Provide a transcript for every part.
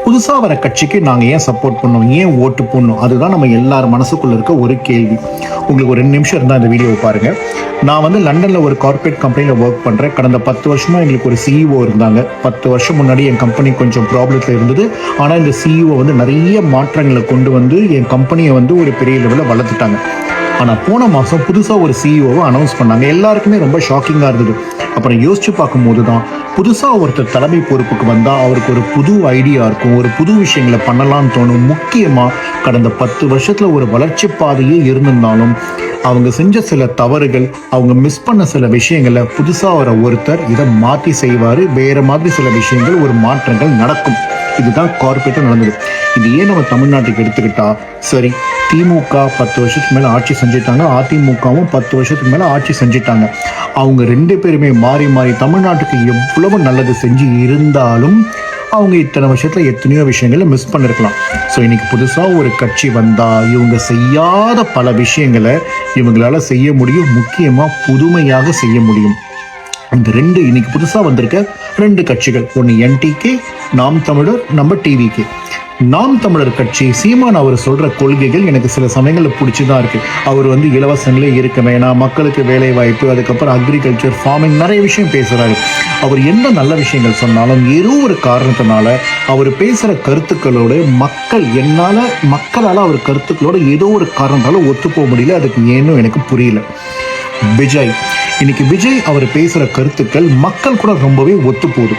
புதுசா வர கட்சிக்கு நாங்க ஏன் சப்போர்ட் பண்ணோம், ஏன் ஓட்டு போடணும், அதுதான் நம்ம எல்லார் மனசுக்குள்ள இருக்க ஒரு கேள்வி. உங்களுக்கு ஒரு 2 நிமிஷம் இருந்தா இந்த வீடியோவை பாருங்க. நான் வந்து லண்டன்ல ஒரு கார்ப்பரேட் கம்பெனில ஒர்க் பண்றேன். கடந்த 10 வருஷமா எங்களுக்கு ஒரு சிஇஓ இருந்தாங்க. 10 வருஷம் முன்னாடி என் கம்பெனி கொஞ்சம் ப்ராப்ளத்துல இருந்தது. ஆனா இந்த சிஇஓ வந்து நிறைய மாற்றங்களை கொண்டு வந்து என் கம்பெனியை வந்து ஒரு பெரிய லெவலில் வளர்த்துட்டாங்க. ஆனா போன மாசம் புதுசா ஒரு சிஇஓவை அனௌன்ஸ் பண்ணாங்க. எல்லாருக்குமே ரொம்ப ஷாக்கிங்கா இருந்தது. அப்புறம் யோசிச்சு பார்க்கும்போது தான் புதுசா ஒருத்தர் தலைமை பொறுப்புக்கு வந்தா அவருக்கு ஒரு புது ஐடியா இருக்கும், ஒரு புது விஷயங்களை பண்ணலாம்னு தோணும். முக்கியமா கடந்த 10 வருஷத்துல ஒரு வளர்ச்சி பாதையே இருந்திருந்தாலும் அவங்க செஞ்ச சில தவறுகள், அவங்க மிஸ் பண்ண சில விஷயங்களை புதுசா வர ஒருத்தர் இதை மாற்றி செய்வாரு. வேற மாதிரி சில விஷயங்கள், ஒரு மாற்றங்கள் நடக்கும். இதுதான் கார்பரேட்ல நடந்தது. இது ஏன் நம்ம தமிழ்நாட்டுக்கு எடுத்துக்கிட்டா சரி, திமுக 10 வருஷத்துக்கு மேல ஆட்சி செஞ்சுட்டாங்க, அதிமுகவும் 10 வருஷத்துக்கு மேல ஆட்சி செஞ்சுட்டாங்க. அவங்க 2 பேருமே மாறி மாறி தமிழ்நாட்டுக்கு எவ்வளவு நல்லது செஞ்சு இருந்தாலும் அவங்க இத்தனை வருஷத்துல எத்தனையோ விஷயங்களை மிஸ் பண்ணிருக்கலாம். ஸோ இன்னைக்கு புதுசா ஒரு கட்சி வந்தா இவங்க செய்யாத பல விஷயங்களை இவங்களால செய்ய முடியும். முக்கியமா புதுமையாக செய்ய முடியும். இந்த 2 இன்னைக்கு புதுசா வந்திருக்க 2 கட்சிகள், ஒன்னு என்டிகே, நாம் தமிழர், நம்ம டிவிகே. நாம் தமிழர் கட்சி சீமான் அவர் சொல்ற கொள்கைகள் எனக்கு சில சமயங்களில் பிடிச்சுதான் இருக்கு. அவர் வந்து இலவசங்களே இருக்க வேணாம், மக்களுக்கு வேலை வாய்ப்பு, அதுக்கப்புறம் அக்ரிகல்ச்சர், ஃபார்மிங், நிறைய விஷயம் பேசுறாரு. அவர் என்ன நல்ல விஷயங்கள் சொன்னாலும் ஏதோ ஒரு காரணத்தினால அவர் பேசுற கருத்துக்களோட மக்களால அவர் கருத்துக்களோட ஏதோ ஒரு காரணத்தால ஒத்து போக முடியல. அதுக்கு ஏன்னு எனக்கு புரியல. விஜய் அவர் பேசுற கருத்துக்கள் மக்கள் கூட ரொம்பவே ஒத்து போகுது.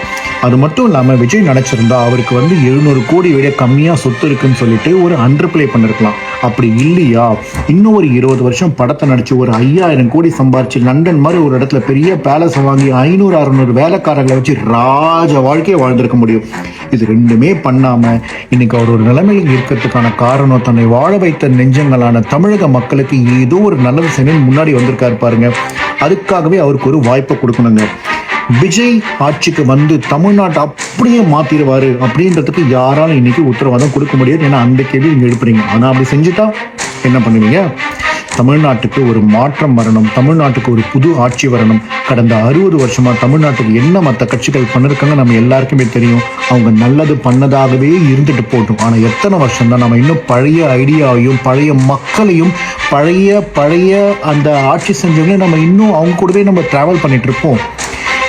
அது மட்டும் இல்லாம விஜய் நினைச்சிருந்தா அவருக்கு வந்து 700 கோடி விட கம்மியா சொத்து இருக்குன்னு சொல்லிட்டு ஒரு அண்டர்பிளே பண்ணிருக்கலாம். அப்படி இல்லையா, இன்னும் ஒரு 20 வருஷம் படத்தை நடிச்சு ஒரு 5000 கோடி சம்பாரிச்சு லண்டன் மாதிரி ஒரு இடத்துல பெரிய பேலஸ் வாங்கி 500-600 வேலைக்காரங்களை வச்சு ராஜ வாழ்க்கையை வாழ்ந்திருக்க முடியும். இது 2மே பண்ணாம இன்னைக்கு அவர் ஒரு நிலைமையில் இருக்கிறதுக்கான காரணம் தன்னை வாழ வைத்த நெஞ்சங்களான தமிழக மக்களுக்கு ஏதோ ஒரு நல்லது செய்யணும்னு முன்னாடி வந்திருக்காரு பாருங்க. அதுக்காகவே அவருக்கு ஒரு வாய்ப்பை கொடுக்கணுங்க. விஜய் ஆட்சிக்கு வந்து தமிழ்நாட்டை அப்படியே மாத்திடுவாரு அப்படின்றதுக்கு யாராலும் இன்னைக்கு உத்தரவாதம் கொடுக்க முடியாது. ஏன்னா அந்த கேள்வி நீங்க எழுப்புறீங்க. ஆனா அப்படி செஞ்சுட்டா என்ன பண்ணுவீங்க? தமிழ்நாட்டுக்கு ஒரு மாற்றம் வரணும், தமிழ்நாட்டுக்கு ஒரு புது ஆட்சி வரணும். கடந்த 60 வருஷமா தமிழ்நாட்டுக்கு என்ன மற்ற கட்சிகள் பண்ணிருக்காங்க நம்ம எல்லாருக்குமே தெரியும். அவங்க நல்லது பண்ணதாகவே இருந்துட்டு போட்டோம். ஆனா எத்தனை வருஷம் தான் நம்ம இன்னும் பழைய ஐடியாவையும் பழைய மக்களையும் பழைய அந்த ஆட்சி செஞ்சவங்களையும் நம்ம இன்னும் அவங்க கூடவே நம்ம டிராவல் பண்ணிட்டு இருப்போம்.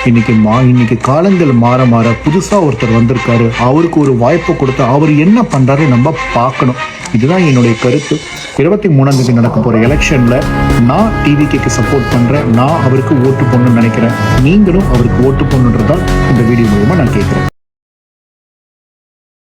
இன்னைக்கு காலங்கள் மாற மாற புதுசா ஒருத்தர் வந்திருக்காரு. அவருக்கு ஒரு வாய்ப்பு கொடுத்து அவர் என்ன பண்றாரு நம்ம பார்க்கணும். இதுதான் என்னுடைய கருத்து. 23ஆம் தேதி நடக்க போற எலெக்ஷன்ல நான் டிவிகேக்கு சப்போர்ட் பண்றேன். நான் அவருக்கு ஓட்டு போடணும்னு நினைக்கிறேன். நீங்களும் அவருக்கு ஓட்டு போடணுன்றதா இந்த வீடியோ மூலமா நான் கேட்கிறேன்.